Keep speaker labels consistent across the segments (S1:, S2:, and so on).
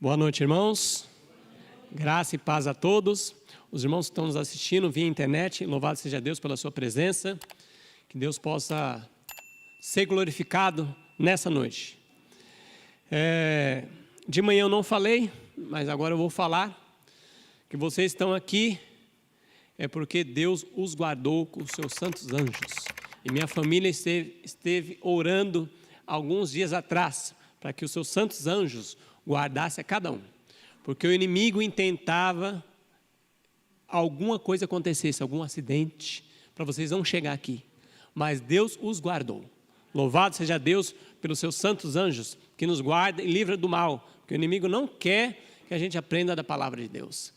S1: Boa noite, irmãos. Graça e paz a todos. Os irmãos que estão nos assistindo via internet, louvado seja Deus pela sua presença. Que Deus possa ser glorificado nessa noite. De manhã eu não falei, mas agora eu vou falar. Que vocês estão aqui é porque Deus os guardou com os seus santos anjos. E minha família esteve orando alguns dias atrás para que os seus santos anjos guardassem a cada um. Porque o inimigo intentava alguma coisa acontecesse, algum acidente, para vocês não chegar aqui. Mas Deus os guardou. Louvado seja Deus pelos seus santos anjos, que nos guarda e livra do mal. Porque o inimigo não quer que a gente aprenda da palavra de Deus.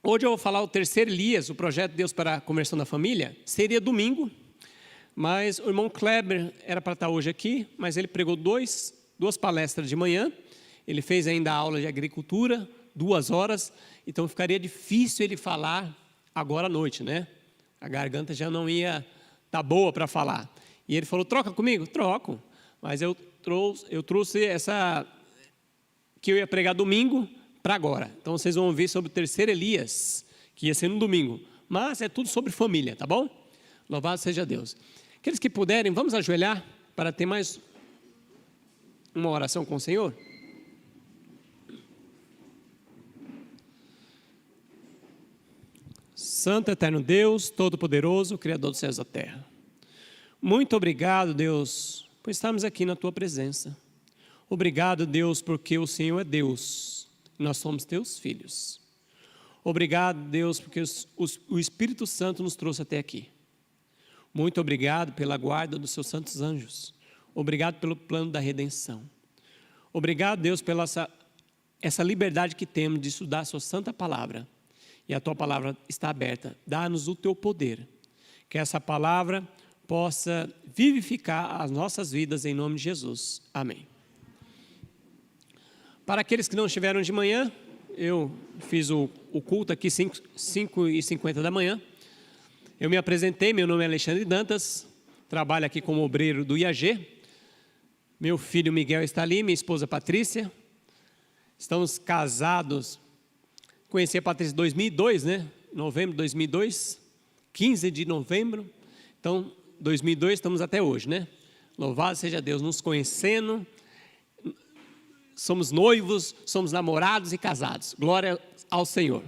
S1: Hoje eu vou falar o terceiro Elias, o projeto de Deus para a conversão da família. Seria domingo, mas o irmão Kleber era para estar hoje aqui, mas ele pregou duas palestras de manhã. Ele fez ainda a aula de agricultura, 2 horas, então ficaria difícil ele falar agora à noite, né? A garganta já não ia estar boa para falar. E ele falou, troca comigo? Troco. Mas eu trouxe essa que eu ia pregar domingo para agora. Então vocês vão ouvir sobre o terceiro Elias, que ia ser no domingo. Mas é tudo sobre família, tá bom? Louvado seja Deus. Aqueles que puderem, vamos ajoelhar para ter mais uma oração com o Senhor? Santo eterno Deus, Todo-Poderoso, Criador dos céus e da terra. Muito obrigado, Deus, por estarmos aqui na Tua presença. Obrigado, Deus, porque o Senhor é Deus. Nós somos Teus filhos. Obrigado, Deus, porque o Espírito Santo nos trouxe até aqui. Muito obrigado pela guarda dos Seus santos anjos. Obrigado pelo plano da redenção. Obrigado, Deus, pela essa liberdade que temos de estudar a Sua santa palavra. E a Tua palavra está aberta. Dá-nos o Teu poder. Que essa palavra possa vivificar as nossas vidas em nome de Jesus. Amém. Para aqueles que não estiveram de manhã, eu fiz o culto aqui 5h50 da manhã. Eu me apresentei, meu nome é Alexandre Dantas, trabalho aqui como obreiro do IAG. Meu filho Miguel está ali, minha esposa Patrícia. Estamos casados, conheci a Patrícia em 2002, né? Novembro de 2002, 15 de novembro. Então, 2002 estamos até hoje, né? Louvado seja Deus, nos conhecendo. Somos noivos, somos namorados e casados. Glória ao Senhor.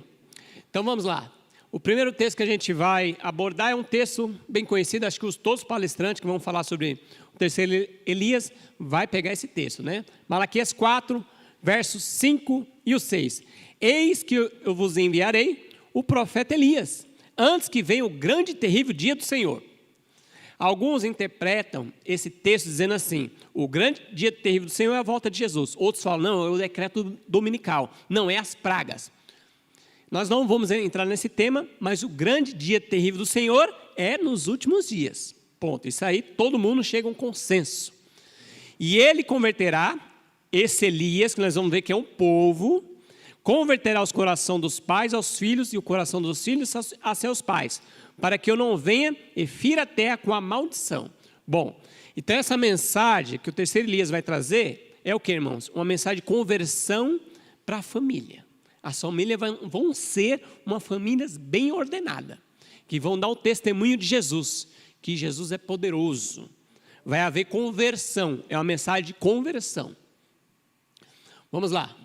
S1: Então vamos lá. O primeiro texto que a gente vai abordar é um texto bem conhecido. Acho que todos os palestrantes que vão falar sobre o terceiro Elias vai pegar esse texto, né? Malaquias 4, versos 5 e o 6. Eis que eu vos enviarei o profeta Elias, antes que venha o grande e terrível dia do Senhor. Alguns interpretam esse texto dizendo assim, o grande dia terrível do Senhor é a volta de Jesus. Outros falam, não, é o decreto dominical, não, é as pragas. Nós não vamos entrar nesse tema, mas o grande dia terrível do Senhor é nos últimos dias. Ponto. Isso aí todo mundo chega a um consenso. E ele converterá, esse Elias, que nós vamos ver que é um povo, converterá os corações dos pais aos filhos e o coração dos filhos a seus pais, para que eu não venha e fira a terra com a maldição. Bom, então essa mensagem que o terceiro Elias vai trazer é o que, irmãos? Uma mensagem de conversão para a família. As famílias vão ser uma família bem ordenada, que vão dar o testemunho de Jesus, que Jesus é poderoso. Vai haver conversão, é uma mensagem de conversão. Vamos lá.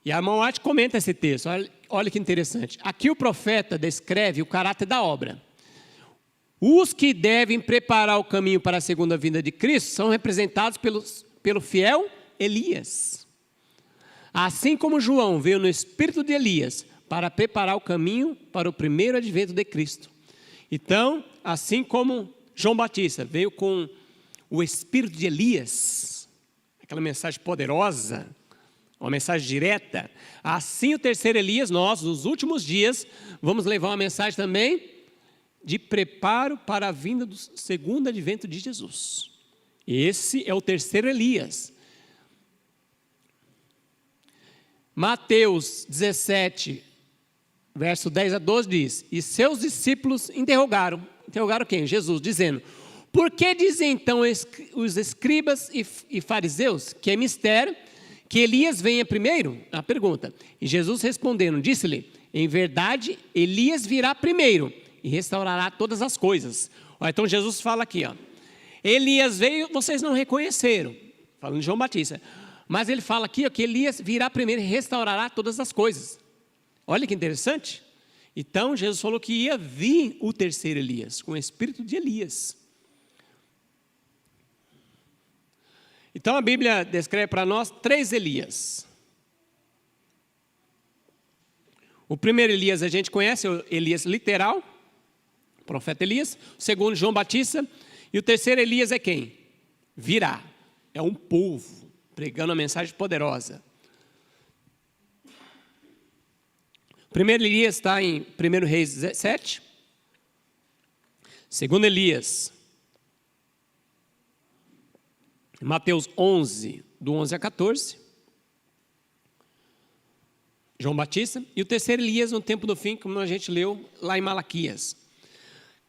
S1: E a irmã Arte comenta esse texto, olha que interessante. Aqui o profeta descreve o caráter da obra. Os que devem preparar o caminho para a segunda vinda de Cristo são representados pelo fiel Elias. Assim como João veio no espírito de Elias para preparar o caminho para o primeiro advento de Cristo. Então, assim como João Batista veio com o espírito de Elias, aquela mensagem poderosa, uma mensagem direta, assim o terceiro Elias, nós, nos últimos dias, vamos levar uma mensagem também de preparo para a vinda do segundo advento de Jesus. Esse é o terceiro Elias. Mateus 17, verso 10 a 12 diz, e seus discípulos interrogaram, Interrogaram quem? Jesus, dizendo: por que dizem então os escribas e fariseus que é mistério que Elias venha primeiro? A pergunta. E Jesus respondendo, disse-lhe: em verdade, Elias virá primeiro e restaurará todas as coisas. Então Jesus fala aqui, Elias veio, vocês não reconheceram, falando de João Batista. Mas ele fala aqui que Elias virá primeiro e restaurará todas as coisas. Olha que interessante. Então Jesus falou que ia vir o terceiro Elias, com o espírito de Elias. Então a Bíblia descreve para nós 3 Elias. O primeiro Elias a gente conhece, o Elias literal, o profeta Elias. O segundo, João Batista. E o terceiro Elias é quem? Virá. É um povo pregando uma mensagem poderosa. O primeiro Elias está em 1 Reis 17. Segundo Elias, Mateus 11, do 11 a 14. João Batista. E o terceiro Elias no tempo do fim, como a gente leu lá em Malaquias.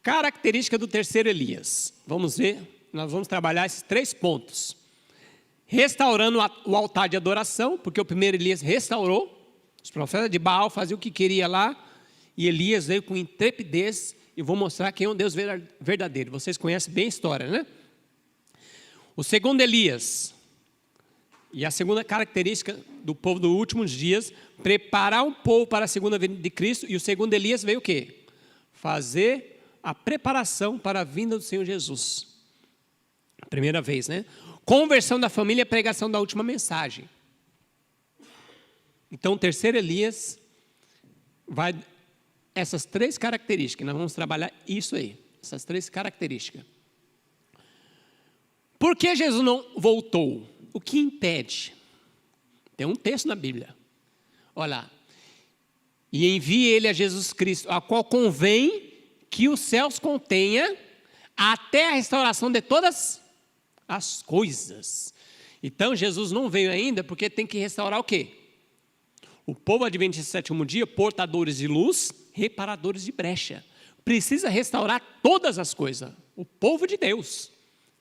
S1: Característica do terceiro Elias. Vamos ver, nós vamos trabalhar esses 3 pontos. Restaurando o altar de adoração, porque o primeiro Elias restaurou. Os profetas de Baal faziam o que queria lá, e Elias veio com intrepidez, e vou mostrar quem é um Deus verdadeiro. Vocês conhecem bem a história, né? O segundo Elias, e a segunda característica do povo dos últimos dias, preparar um povo para a segunda vinda de Cristo. E o segundo Elias veio o quê? Fazer a preparação para a vinda do Senhor Jesus. Primeira vez, né? Conversão da família e pregação da última mensagem. Então o terceiro Elias vai... Essas 3 características, nós vamos trabalhar isso aí. Essas 3 características. Por que Jesus não voltou? O que impede? Tem um texto na Bíblia. Olha lá. E envie ele a Jesus Cristo, a qual convém que os céus contenha até a restauração de todas as coisas. Então Jesus não veio ainda porque tem que restaurar o quê? O povo adventista do 7º dia, portadores de luz, reparadores de brecha. Precisa restaurar todas as coisas. O povo de Deus,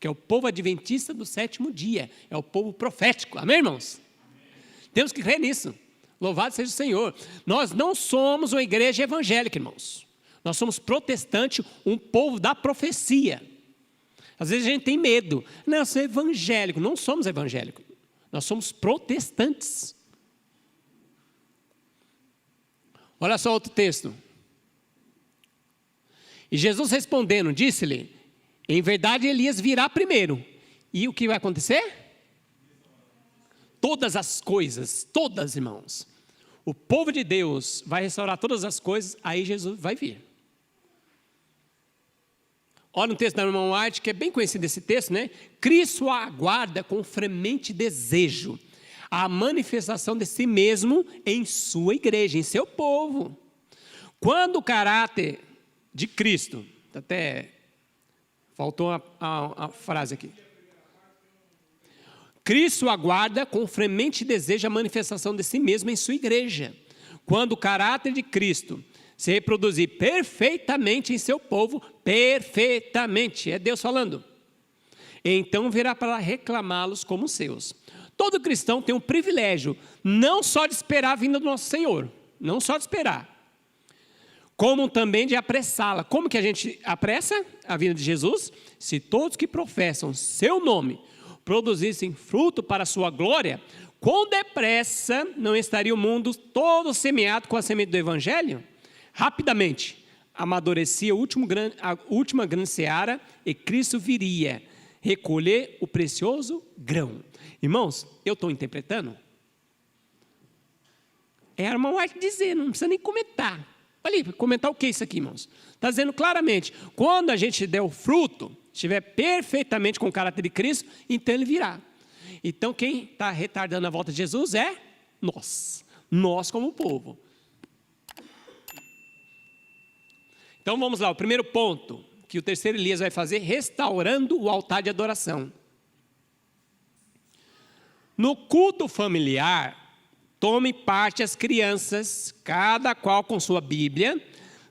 S1: que é o povo adventista do 7º dia, é o povo profético. Amém, irmãos? Amém. Temos que crer nisso. Louvado seja o Senhor. Nós não somos uma igreja evangélica, irmãos. Nós somos protestantes, um povo da profecia. Às vezes a gente tem medo. Não, eu sou evangélico. Não somos evangélicos. Nós somos protestantes. Olha só outro texto. E Jesus respondendo, disse-lhe: em verdade Elias virá primeiro. E o que vai acontecer? Todas as coisas, todas, irmãos. O povo de Deus vai restaurar todas as coisas, aí Jesus vai vir. Olha um texto da irmã White, que é bem conhecido esse texto, né? Cristo aguarda com fremente desejo a manifestação de si mesmo em sua igreja, em seu povo. Quando o caráter de Cristo, até faltou a frase aqui. Cristo aguarda com fremente desejo a manifestação de si mesmo em sua igreja. Quando o caráter de Cristo se reproduzir perfeitamente em seu povo, perfeitamente, é Deus falando, então virá para reclamá-los como seus. Todo cristão tem um privilégio, não só de esperar a vinda do nosso Senhor, não só de esperar, como também de apressá-la. Como que a gente apressa a vinda de Jesus? Se todos que professam seu nome produzissem fruto para a sua glória, quão depressa não estaria o mundo todo semeado com a semente do Evangelho? Rapidamente amadurecia a última grande seara e Cristo viria recolher o precioso grão. Irmãos, eu estou interpretando? É a irmã White dizendo, não precisa nem comentar. Olha aí, comentar o que é isso aqui, irmãos? Está dizendo claramente, quando a gente der o fruto, estiver perfeitamente com o caráter de Cristo, então ele virá. Então quem está retardando a volta de Jesus é nós como povo. Então vamos lá, o primeiro ponto que o terceiro Elias vai fazer, restaurando o altar de adoração. No culto familiar, tome parte as crianças, cada qual com sua Bíblia,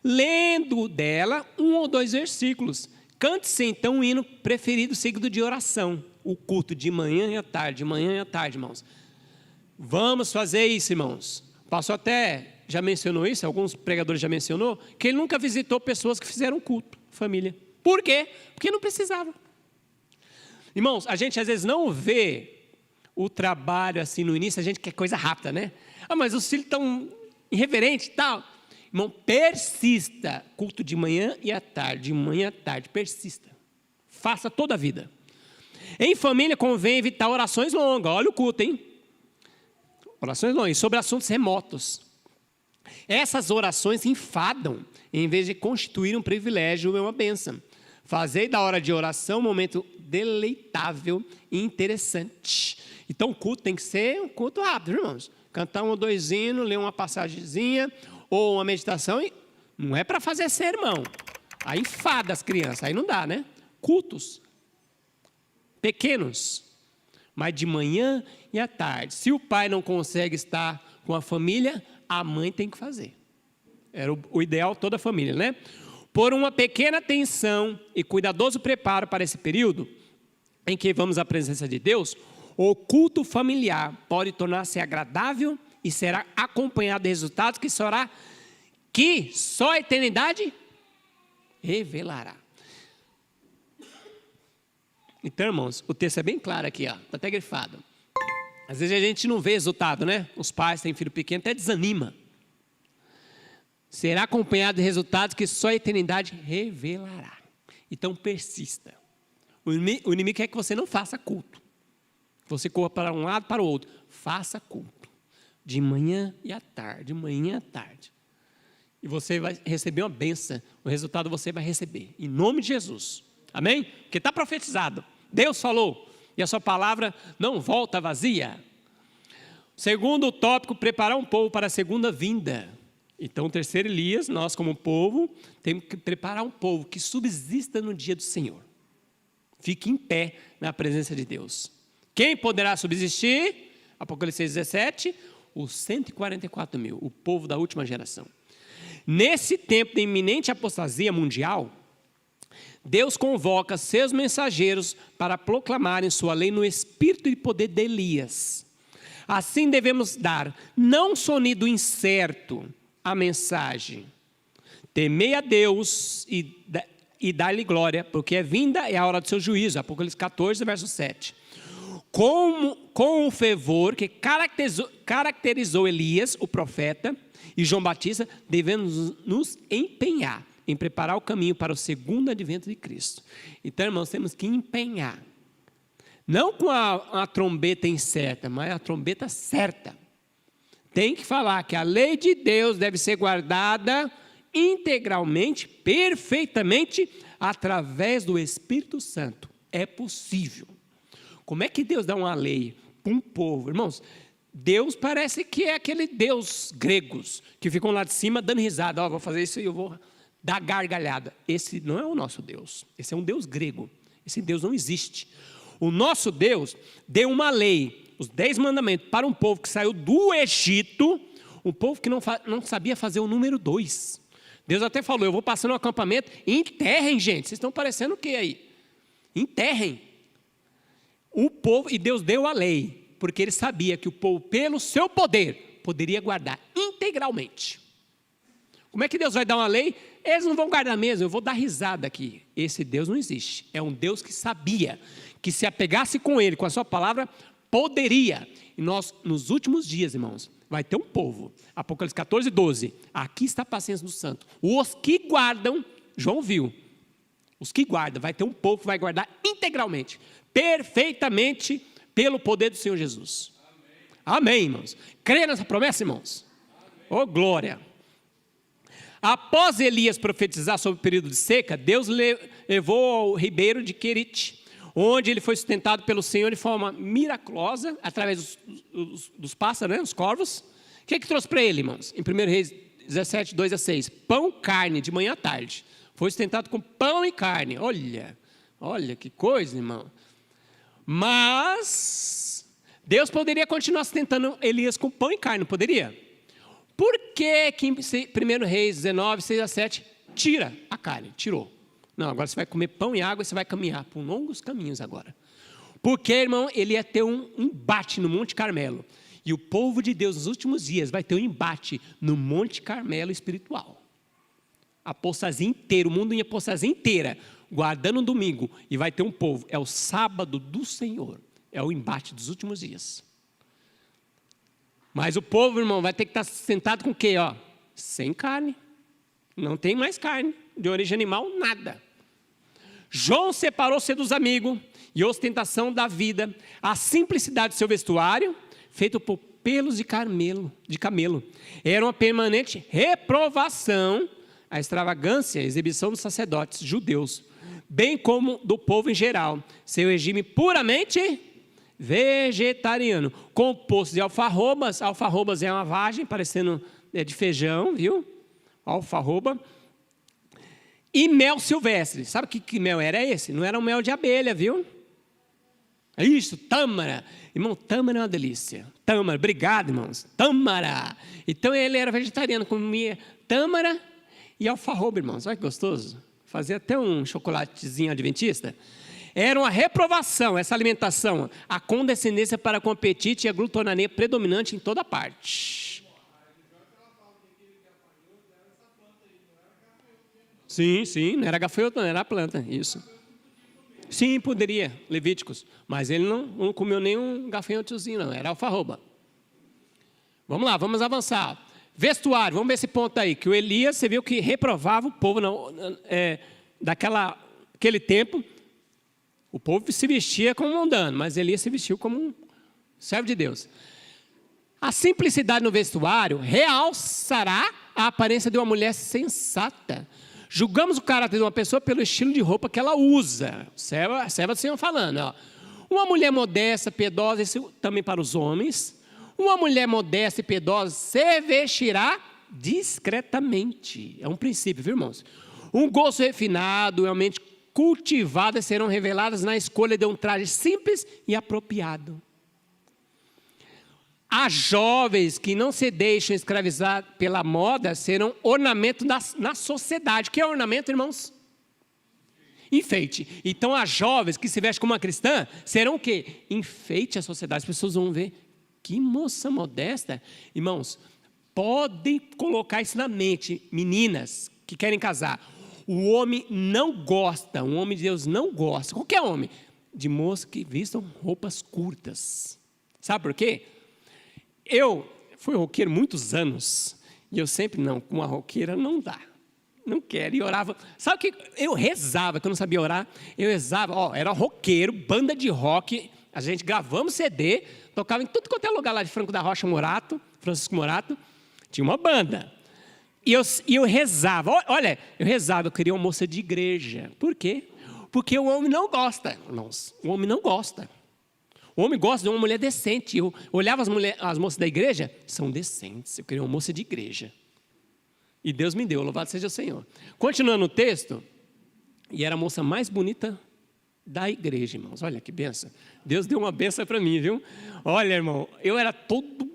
S1: lendo dela 1 ou 2 versículos. Cante-se então um hino preferido seguido de oração. O culto de manhã e à tarde, irmãos. Vamos fazer isso, irmãos. O pastor até já mencionou isso, alguns pregadores já mencionou, que ele nunca visitou pessoas que fizeram culto, família. Por quê? Porque não precisava. Irmãos, a gente às vezes não vê o trabalho assim no início, a gente quer coisa rápida, né? Mas os filhos estão irreverentes e tal. Irmão, persista. Culto de manhã e à tarde, persista. Faça toda a vida. Em família convém evitar orações longas. Olha o culto, hein? Orações longas, sobre assuntos remotos. Essas orações enfadam, em vez de constituir um privilégio ou uma bênção. Fazei da hora de oração um momento deleitável e interessante. Então o culto tem que ser um culto rápido, irmãos. Cantar 1 ou 2 hinos, ler uma passagemzinha ou uma meditação. Não é para fazer sermão. Aí enfada as crianças, aí não dá, né? Cultos pequenos, mas de manhã e à tarde. Se o pai não consegue estar com a família, a mãe tem que fazer. Era o ideal toda a família, né? Por uma pequena atenção e cuidadoso preparo para esse período em que vamos à presença de Deus, o culto familiar pode tornar-se agradável e será acompanhado de resultados que só a eternidade revelará. Então, irmãos, o texto é bem claro aqui, está até grifado. Às vezes a gente não vê resultado, né? Os pais têm filho pequeno, até desanima. Será acompanhado de resultados que só a eternidade revelará. Então persista. O inimigo quer que você não faça culto. Que você corra para um lado para o outro. Faça culto. De manhã e à tarde, E você vai receber uma bênção. O resultado você vai receber. Em nome de Jesus. Amém? Porque está profetizado. Deus falou. E a sua palavra não volta vazia. Segundo o tópico, preparar um povo para a segunda vinda. Então, o terceiro Elias, nós como povo, temos que preparar um povo que subsista no dia do Senhor. Fique em pé na presença de Deus. Quem poderá subsistir? Apocalipse 17, os 144 mil, o povo da última geração. Nesse tempo de iminente apostasia mundial, Deus convoca seus mensageiros para proclamarem sua lei no espírito e poder de Elias. Assim devemos dar, não sonido incerto, a mensagem: temei a Deus e dar-lhe glória, porque é vinda é a hora do seu juízo. Apocalipse 14, verso 7. Com o fervor que caracterizou Elias, o profeta, e João Batista, devemos nos empenhar em preparar o caminho para o segundo advento de Cristo. Então, irmãos, temos que empenhar. Não com a trombeta incerta, mas a trombeta certa. Tem que falar que a lei de Deus deve ser guardada integralmente, perfeitamente, através do Espírito Santo. É possível. Como é que Deus dá uma lei para um povo? Irmãos, Deus parece que é aquele Deus gregos, que ficam lá de cima dando risada. Vou fazer isso e eu vou dar gargalhada. Esse não é o nosso Deus. Esse é um Deus grego. Esse Deus não existe. O nosso Deus deu uma lei, os 10 mandamentos, para um povo que saiu do Egito, um povo que não sabia fazer o número 2. Deus até falou: eu vou passar no acampamento, enterrem, gente. Vocês estão parecendo o que aí? Enterrem. O povo, e Deus deu a lei, porque ele sabia que o povo, pelo seu poder, poderia guardar integralmente. Como é que Deus vai dar uma lei? Eles não vão guardar mesmo, eu vou dar risada aqui. Esse Deus não existe. É um Deus que sabia que se apegasse com ele, com a sua palavra, poderia. E nós, nos últimos dias, irmãos, vai ter um povo. Apocalipse 14, 12. Aqui está a paciência do santo. Os que guardam, João viu. Os que guardam, vai ter um povo que vai guardar integralmente, perfeitamente, pelo poder do Senhor Jesus. Amém, irmãos. Crê nessa promessa, irmãos? Oh, glória. Após Elias profetizar sobre o período de seca, Deus levou ao ribeiro de Querite, onde ele foi sustentado pelo Senhor de forma miraculosa, através dos pássaros, né, os corvos. O que trouxe para ele, irmãos? Em 1 Reis 17, 2 a 6. Pão, carne, de manhã à tarde. Foi sustentado com pão e carne. Olha que coisa, irmão. Mas Deus poderia continuar sustentando Elias com pão e carne, poderia? Por que que em 1 Reis 19, 6 a 7, tira a carne? Tirou. Não, agora você vai comer pão e água e você vai caminhar por longos caminhos agora. Porque, irmão, ele ia ter um embate no Monte Carmelo. E o povo de Deus nos últimos dias vai ter um embate no Monte Carmelo espiritual. A apostasia inteira, o mundo em apostasia inteira, guardando um domingo, e vai ter um povo. É o sábado do Senhor. É o embate dos últimos dias. Mas o povo, irmão, vai ter que estar sentado com o quê? Ó? Sem carne. Não tem mais carne. De origem animal, nada. João separou-se dos amigos e ostentação da vida, a simplicidade de seu vestuário, feito por pelos de camelo. Era uma permanente reprovação, a extravagância, a exibição dos sacerdotes judeus, bem como do povo em geral. Seu regime puramente vegetariano, composto de alfarrobas. Alfarrobas é uma vagem, parecendo de feijão, viu? Alfarroba. E mel silvestre. Sabe que mel era esse? Não era um mel de abelha, viu? É isso, tâmara. Irmão, tâmara é uma delícia. Tâmara, obrigado, irmãos. Tâmara. Então ele era vegetariano, comia tâmara e alfarroba, irmãos. Olha que gostoso. Fazia até um chocolatezinho adventista. Era uma reprovação, essa alimentação, a condescendência para com o apetite e a glutonaria predominante em toda parte. Sim, não era gafanhoto, não era a planta, isso. Sim, poderia, Levíticos, mas ele não comeu nenhum gafanhotozinho, não, era alfarroba. Vamos lá, vamos avançar. Vestuário, vamos ver esse ponto aí, que o Elias, você viu que reprovava o povo daquele tempo. O povo se vestia como um mundano, mas Elias se vestiu como um servo de Deus. A simplicidade no vestuário realçará a aparência de uma mulher sensata. Julgamos o caráter de uma pessoa pelo estilo de roupa que ela usa. Serva do Senhor falando. Ó. Uma mulher modesta, piedosa, isso também para os homens. Uma mulher modesta e piedosa se vestirá discretamente. É um princípio, viu, irmãos? Um gosto refinado, realmente cultivadas serão reveladas na escolha de um traje simples e apropriado. As jovens que não se deixam escravizar pela moda serão ornamento na sociedade. O que é ornamento, irmãos? Enfeite. Então as jovens que se vestem como uma cristã serão o quê? Enfeite à sociedade. As pessoas vão ver, que moça modesta. Irmãos, podem colocar isso na mente, meninas que querem casar. O homem não gosta, um homem de Deus não gosta, qualquer homem, de moças que vistam roupas curtas. Sabe por quê? Eu fui roqueiro muitos anos, e eu sempre, não, com uma roqueira não dá, não quero, e orava. Sabe o que? Eu rezava, que eu não sabia orar, eu rezava, era roqueiro, banda de rock, a gente gravamos CD, tocava em tudo quanto é lugar lá de Franco da Rocha Francisco Morato, tinha uma banda. E eu rezava, eu queria uma moça de igreja. Por quê? Porque o homem não gosta, irmãos. O homem não gosta. O homem gosta de uma mulher decente. Eu olhava as moças da igreja, são decentes. Eu queria uma moça de igreja. E Deus me deu, louvado seja o Senhor. Continuando o texto, e era a moça mais bonita da igreja, irmãos. Olha que benção. Deus deu uma benção para mim, viu? Olha, irmão, eu era todo...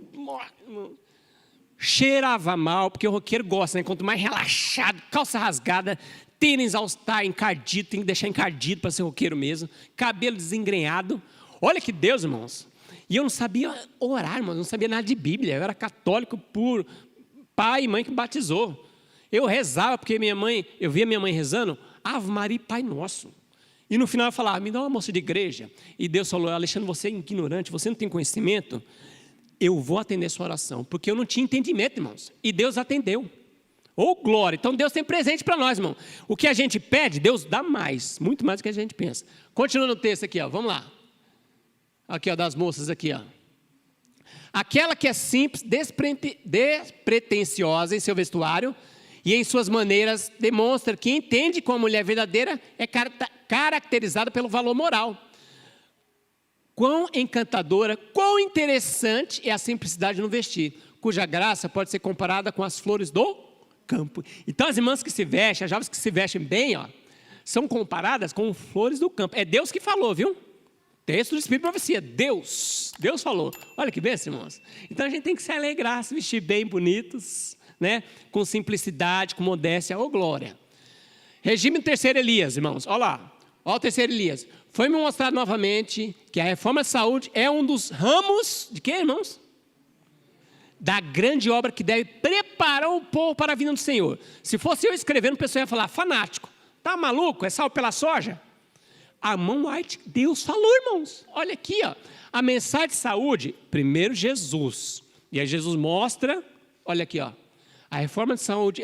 S1: cheirava mal, porque o roqueiro gosta, né? Quanto mais relaxado, calça rasgada, tênis all-star encardido, tem que deixar encardido para ser roqueiro mesmo, cabelo desengrenhado. Olha que Deus, irmãos. E eu não sabia orar, irmãos, não sabia nada de Bíblia. Eu era católico por pai e mãe que batizou. Eu rezava, porque eu via minha mãe rezando, Ave Maria e Pai Nosso. E no final eu falava, me dá uma moça de igreja. E Deus falou, Alexandre, você é ignorante, você não tem conhecimento. Eu vou atender sua oração, porque eu não tinha entendimento, irmãos, e Deus atendeu. Glória, então Deus tem presente para nós, irmão. O que a gente pede, Deus dá mais, muito mais do que a gente pensa. Continuando o texto aqui, vamos lá. Aqui, das moças aqui, Aquela que é simples, despretensiosa em seu vestuário e em suas maneiras, demonstra que entende como a mulher verdadeira é caracterizada pelo valor moral. Quão encantadora, quão interessante é a simplicidade no vestir, cuja graça pode ser comparada com as flores do campo. Então as irmãs que se vestem, as jovens que se vestem bem, são comparadas com flores do campo. É Deus que falou, viu? texto do Espírito de Profecia. Deus falou. Olha que bênção, irmãos. Então a gente tem que se alegrar, se vestir bem bonitos, né? Com simplicidade, com modéstia, ô glória. Regime do terceiro Elias, irmãos. Olha lá. Olha o terceiro Elias. Foi-me mostrado novamente que a reforma de saúde é um dos ramos de quê, irmãos? Da grande obra que deve preparar o povo para a vinda do Senhor. Se fosse eu escrevendo, o pessoal ia falar, fanático. Tá maluco? É sal pela soja? A mão White, Deus falou, irmãos. Olha aqui, ó. A mensagem de saúde, primeiro Jesus. E aí Jesus mostra, olha aqui, ó. A reforma de saúde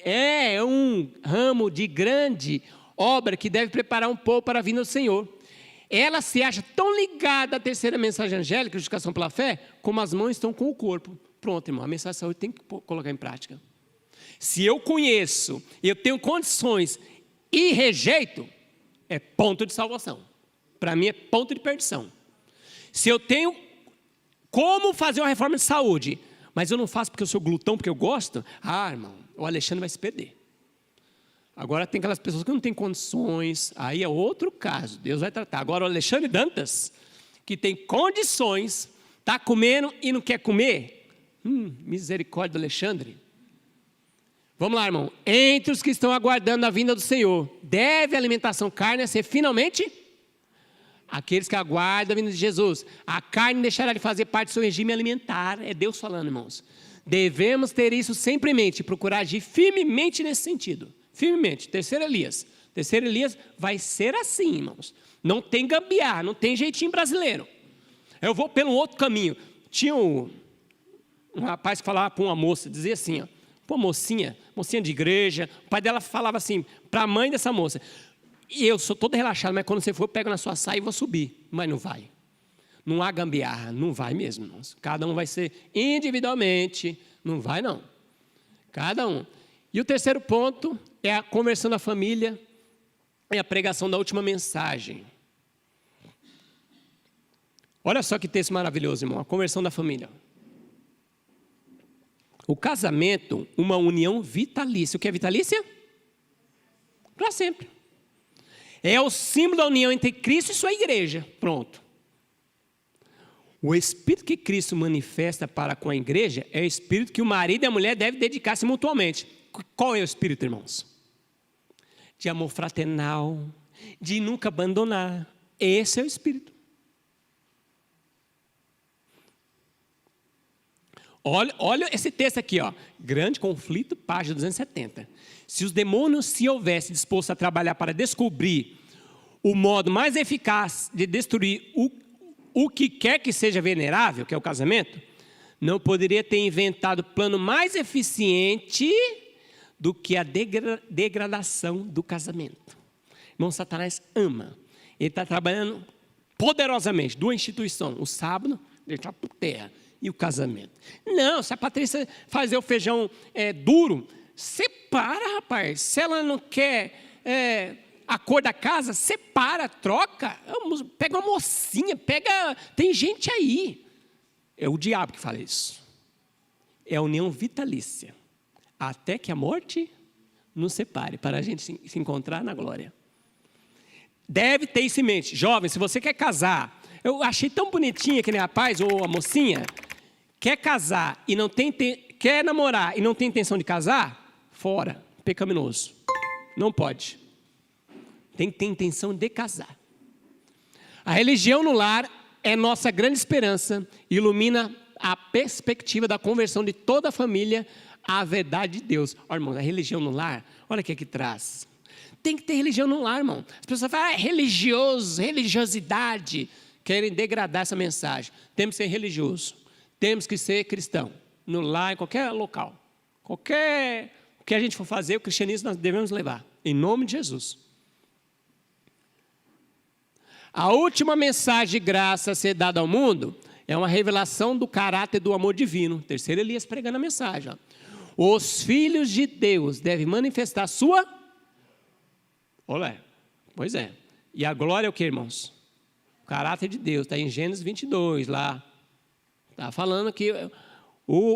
S1: é um ramo de grande obra que deve preparar um povo para a vinda do Senhor. Ela se acha tão ligada à terceira mensagem angélica, justificação pela fé, como as mãos estão com o corpo. Pronto, irmão, a mensagem de saúde tem que colocar em prática. Se eu conheço, eu tenho condições e rejeito, é ponto de salvação. Para mim é ponto de perdição. Se eu tenho como fazer uma reforma de saúde, mas eu não faço porque eu sou glutão, porque eu gosto, irmão, o Alexandre vai se perder. Agora tem aquelas pessoas que não têm condições, aí é outro caso, Deus vai tratar. Agora o Alexandre Dantas, que tem condições, está comendo e não quer comer, misericórdia do Alexandre. Vamos lá, irmão. Entre os que estão aguardando a vinda do Senhor, deve a alimentação carne ser finalmente aqueles que aguardam a vinda de Jesus. A carne deixará de fazer parte do seu regime alimentar. É Deus falando, irmãos. Devemos ter isso sempre em mente, procurar agir firmemente nesse sentido. Firmemente. Terceiro Elias. Terceiro Elias vai ser assim, irmãos. Não tem gambiarra, não tem jeitinho brasileiro. Eu vou pelo outro caminho. Tinha um rapaz que falava para uma moça, dizia assim, ó. Pô, mocinha de igreja, o pai dela falava assim, para a mãe dessa moça, e eu sou todo relaxado, mas quando você for, eu pego na sua saia e vou subir, mas não vai, não há gambiarra, não vai mesmo, irmãos. Cada um vai ser individualmente, não vai não, cada um. E o terceiro ponto é a conversão da família, é a pregação da última mensagem. Olha só que texto maravilhoso, irmão, a conversão da família. O casamento, uma união vitalícia. O que é vitalícia? Para sempre. É o símbolo da união entre Cristo e sua igreja. Pronto. O espírito que Cristo manifesta para com a igreja é o espírito que o marido e a mulher devem dedicar-se mutuamente. Qual é o espírito, irmãos? De amor fraternal, de nunca abandonar. Esse é o espírito. Olha esse texto aqui, ó. Grande conflito, página 270. Se os demônios se houvessem disposto a trabalhar para descobrir o modo mais eficaz de destruir o que quer que seja venerável, que é o casamento, não poderia ter inventado plano mais eficiente do que a degradação do casamento. Irmão, Satanás ama. Ele está trabalhando poderosamente, duas instituições, o sábado, deixar por terra, e o casamento. Não, se a Patrícia fazer o feijão duro, separa, rapaz. Se ela não quer a cor da casa, separa, troca. Pega uma mocinha, tem gente aí. É o diabo que fala isso. É a união vitalícia. Até que a morte nos separe, para a gente se encontrar na glória. Deve ter isso em mente. Jovem, se você quer casar, eu achei tão bonitinha aquele rapaz ou a mocinha, quer casar e não quer namorar e não tem intenção de casar, fora, pecaminoso. Não pode. Tem que ter intenção de casar. A religião no lar é nossa grande esperança, ilumina a perspectiva da conversão de toda a família à verdade de Deus. Olha, irmão, a religião no lar, olha o que é que traz. Tem que ter religião no lar, irmão. As pessoas falam, religiosidade. Querem degradar essa mensagem. Temos que ser religioso. Temos que ser cristão. No lar, em qualquer local. O que a gente for fazer, o cristianismo nós devemos levar. Em nome de Jesus. A última mensagem de graça a ser dada ao mundo é uma revelação do caráter do amor divino. Terceiro Elias pregando a mensagem. Ó. Os filhos de Deus devem manifestar sua... Olha, pois é. E a glória é o que, irmãos? O caráter de Deus. Está em Gênesis 22, lá. Está falando que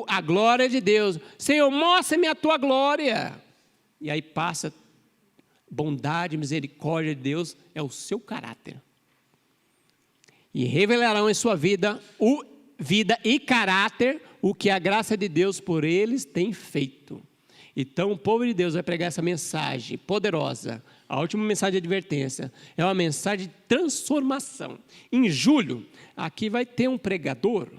S1: a glória de Deus. Senhor, mostra-me a tua glória. E aí passa bondade, misericórdia de Deus. É o seu caráter. e revelarão em sua vida e caráter o que a graça de Deus por eles tem feito. Então o povo de Deus vai pregar essa mensagem poderosa. A última mensagem de advertência é uma mensagem de transformação. Em julho, aqui vai ter um pregador.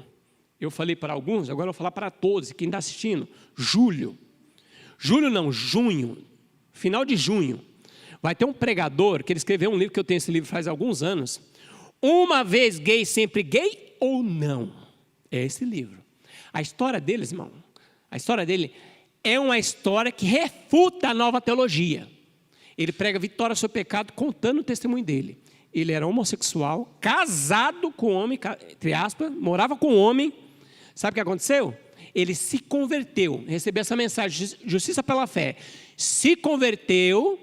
S1: Eu falei para alguns, agora eu vou falar para todos, quem está assistindo. Junho, final de junho, vai ter um pregador que ele escreveu um livro, que eu tenho esse livro faz alguns anos. Uma vez gay, sempre gay ou não? É esse livro. A história deles, irmão, a história dele é uma história que refuta a nova teologia. Ele prega vitória sobre o pecado, contando o testemunho dele. Ele era homossexual, casado com homem, entre aspas, morava com homem. Sabe o que aconteceu? Ele se converteu, recebeu essa mensagem, justiça pela fé. Se converteu,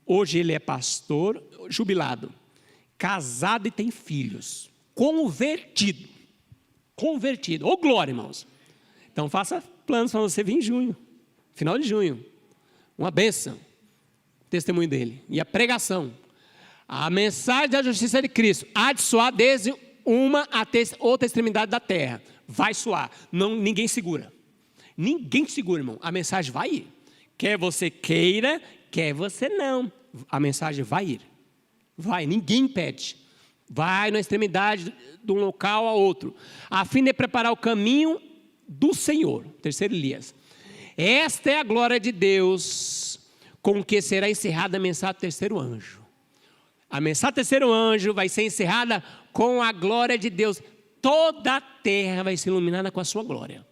S1: hoje ele é pastor, jubilado, casado e tem filhos. Convertido. Ô glória, irmãos. Então faça planos para você vir em junho, final de junho. Uma bênção. Testemunho dele. E a pregação. A mensagem da justiça de Cristo há de soar desde uma até outra extremidade da terra. Vai soar. Ninguém segura. Ninguém segura, irmão. A mensagem vai ir. Quer você queira, quer você não. A mensagem vai ir. Vai, ninguém impede. Vai na extremidade de um local a outro, a fim de preparar o caminho do Senhor. Terceiro Elias. Esta é a glória de Deus, com que será encerrada a mensagem do terceiro anjo. A mensagem do terceiro anjo vai ser encerrada com a glória de Deus. Toda a terra vai ser iluminada com a sua glória.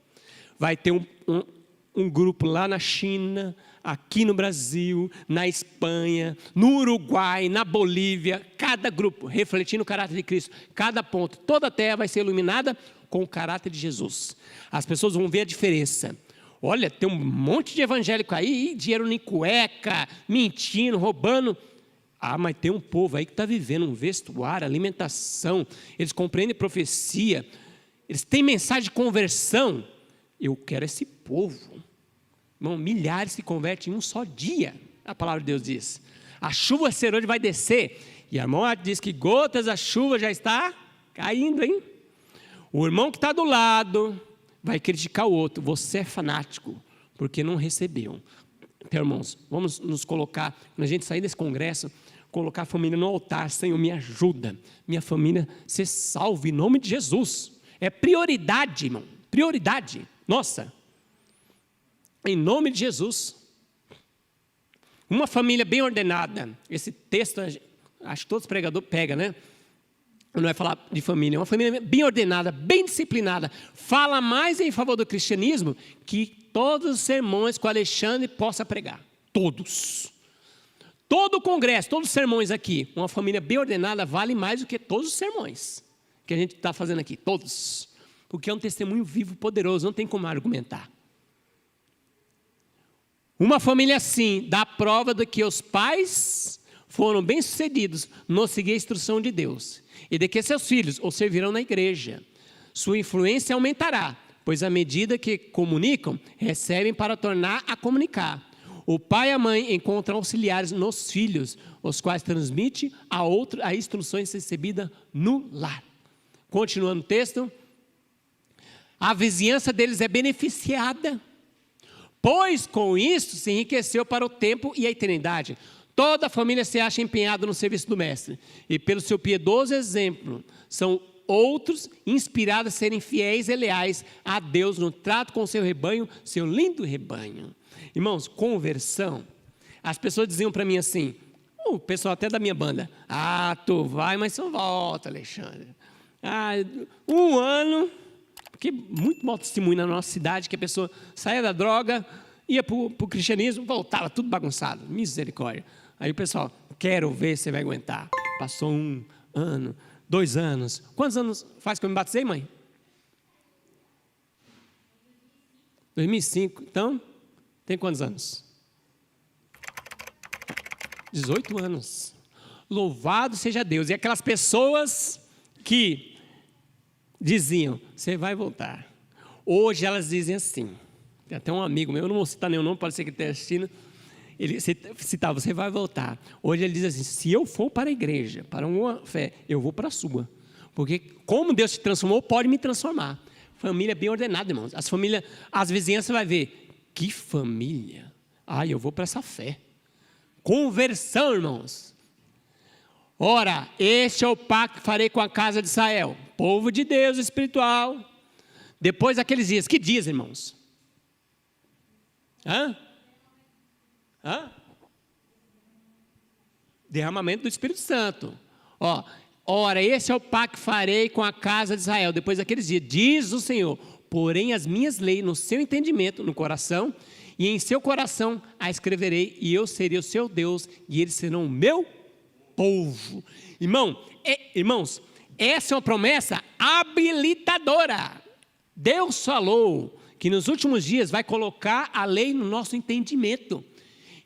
S1: Vai ter um grupo lá na China, aqui no Brasil, na Espanha, no Uruguai, na Bolívia, cada grupo refletindo o caráter de Cristo, cada ponto, toda a terra vai ser iluminada com o caráter de Jesus. As pessoas vão ver a diferença. Olha, tem um monte de evangélico aí, dinheiro em cueca, mentindo, roubando. Ah, mas tem um povo aí que está vivendo um vestuário, alimentação, eles compreendem profecia, eles têm mensagem de conversão. Eu quero esse povo. Irmão, milhares se convertem em um só dia, a palavra de Deus diz. A chuva serôdia vai descer, e a irmã diz que gotas da chuva já está caindo, hein? O irmão que está do lado vai criticar o outro. Você é fanático, porque não recebeu. Então, irmãos, vamos nos colocar, quando a gente sair desse congresso, colocar a família no altar. Senhor, me ajuda, minha família ser salva em nome de Jesus. É prioridade, irmão, prioridade, nossa. Em nome de Jesus. Uma família bem ordenada. Esse texto, acho que todos os pregadores pegam, né? Não é falar de família, é uma família bem ordenada, bem disciplinada. Fala mais em favor do cristianismo que todos os sermões que o Alexandre possa pregar. Todos. Todo o congresso, todos os sermões aqui, uma família bem ordenada vale mais do que todos os sermões que a gente está fazendo aqui. Todos. Porque é um testemunho vivo, poderoso, não tem como argumentar. Uma família assim dá prova de que os pais foram bem-sucedidos no seguir a instrução de Deus e de que seus filhos o servirão na igreja. Sua influência aumentará, pois à medida que comunicam, recebem para tornar a comunicar. O pai e a mãe encontram auxiliares nos filhos, os quais transmitem a outro as instruções recebidas no lar. Continuando o texto, a vizinhança deles é beneficiada, pois com isso se enriqueceu para o tempo e a eternidade. Toda a família se acha empenhada no serviço do mestre, e pelo seu piedoso exemplo, são outros inspirados a serem fiéis e leais a Deus no trato com o seu rebanho, seu lindo rebanho. Irmãos, conversão, as pessoas diziam para mim assim, o pessoal até da minha banda, tu vai, mas não volta, Alexandre. 1 ano, porque muito mau testemunho na nossa cidade, que a pessoa saía da droga, ia para o cristianismo, voltava tudo bagunçado, misericórdia. Aí o pessoal, quero ver se você vai aguentar. Passou 1 ano, 2 anos. Quantos anos faz que eu me batizei, mãe? 2005, então, tem quantos anos? 18 anos. Louvado seja Deus. E aquelas pessoas que diziam, você vai voltar. Hoje elas dizem assim, tem até um amigo meu, eu não vou citar nenhum nome, pode ser que esteja assistindo, ele citava, você vai voltar. Hoje ele diz assim, se eu for para a igreja, para uma fé, eu vou para a sua. Porque como Deus te transformou, pode me transformar. Família bem ordenada, irmãos. As famílias, as vizinhanças vai ver. Que família. Eu vou para essa fé. Conversão, irmãos. Ora, este é o pacto que farei com a casa de Israel. Povo de Deus espiritual. Depois daqueles dias. Que dias, irmãos? Derramamento do Espírito Santo. Ora, esse é o pacto que farei com a casa de Israel. Depois daqueles dias, diz o Senhor. Porém as minhas leis no seu entendimento, no coração, e em seu coração a escreverei, e eu serei o seu Deus, e eles serão o meu povo. Irmãos, essa é uma promessa habilitadora. Deus falou que nos últimos dias vai colocar a lei no nosso entendimento,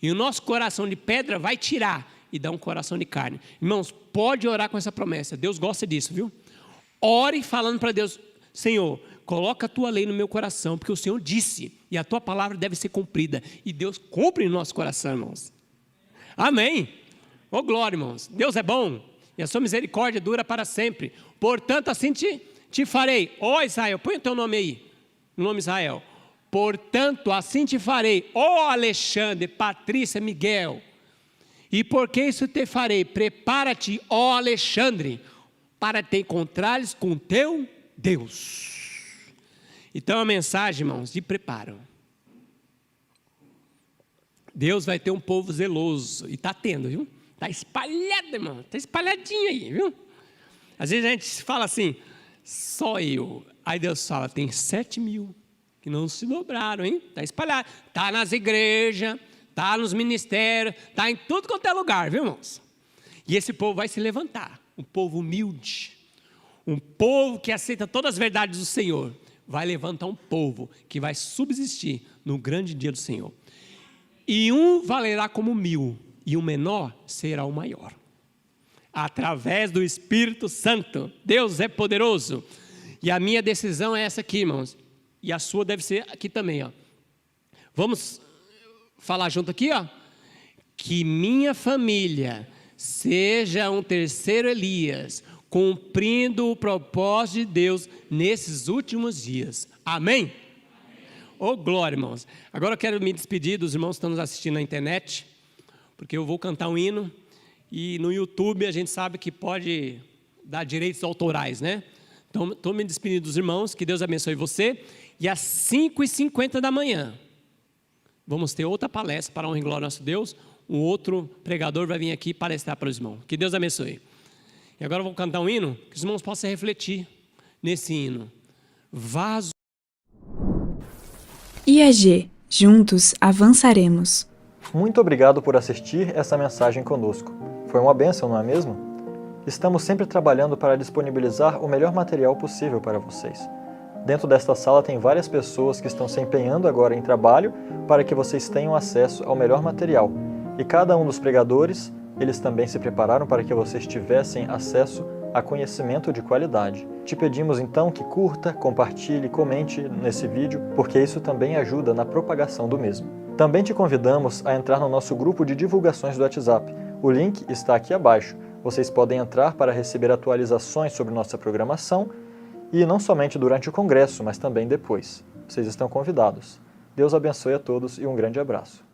S1: e o nosso coração de pedra vai tirar e dar um coração de carne. Irmãos, pode orar com essa promessa. Deus gosta disso, viu? Ore falando para Deus: Senhor, coloca a tua lei no meu coração, porque o Senhor disse, e a tua palavra deve ser cumprida. E Deus cumpre no nosso coração, irmãos. Amém. Glória, irmãos. Deus é bom, e a sua misericórdia dura para sempre. Portanto, assim te farei. Israel, põe o teu nome aí, o nome Israel. Portanto, assim te farei, Alexandre, Patrícia, Miguel. E porque isso te farei? Prepara-te, Alexandre, para te encontrares com teu Deus. Então a mensagem, irmãos, de preparo. Deus vai ter um povo zeloso, e está tendo, viu? Está espalhado, irmão, está espalhadinho aí, viu? Às vezes a gente fala assim, só eu. Aí Deus fala, tem 7.000 que não se dobraram, hein? Está espalhado, está nas igrejas, está nos ministérios, está em tudo quanto é lugar, viu, irmãos? E esse povo vai se levantar, um povo humilde, um povo que aceita todas as verdades do Senhor, vai levantar um povo que vai subsistir no grande dia do Senhor. E um valerá como 1.000, e o menor será o maior. Através do Espírito Santo, Deus é poderoso. E a minha decisão é essa aqui, irmãos, e a sua deve ser aqui também, Vamos falar junto aqui, que minha família seja um terceiro Elias, cumprindo o propósito de Deus nesses últimos dias. Amém? Glória, irmãos. Agora eu quero me despedir dos irmãos que estão nos assistindo na internet, porque eu vou cantar um hino, e no YouTube a gente sabe que pode dar direitos autorais, né? Então estou me despedindo dos irmãos, que Deus abençoe você, e às 5h50 da manhã, vamos ter outra palestra para honra e glória ao nosso Deus. Um outro pregador vai vir aqui palestrar para os irmãos. Que Deus abençoe. E agora eu vou cantar um hino, que os irmãos possam refletir nesse hino. Vaso.
S2: IAG, juntos avançaremos.
S3: Muito obrigado por assistir essa mensagem conosco. Foi uma bênção, não é mesmo? Estamos sempre trabalhando para disponibilizar o melhor material possível para vocês. Dentro desta sala tem várias pessoas que estão se empenhando agora em trabalho para que vocês tenham acesso ao melhor material. E cada um dos pregadores, eles também se prepararam para que vocês tivessem acesso a conhecimento de qualidade. Te pedimos então que curta, compartilhe, comente nesse vídeo, porque isso também ajuda na propagação do mesmo. Também te convidamos a entrar no nosso grupo de divulgações do WhatsApp. O link está aqui abaixo. Vocês podem entrar para receber atualizações sobre nossa programação, e não somente durante o congresso, mas também depois. Vocês estão convidados. Deus abençoe a todos e um grande abraço.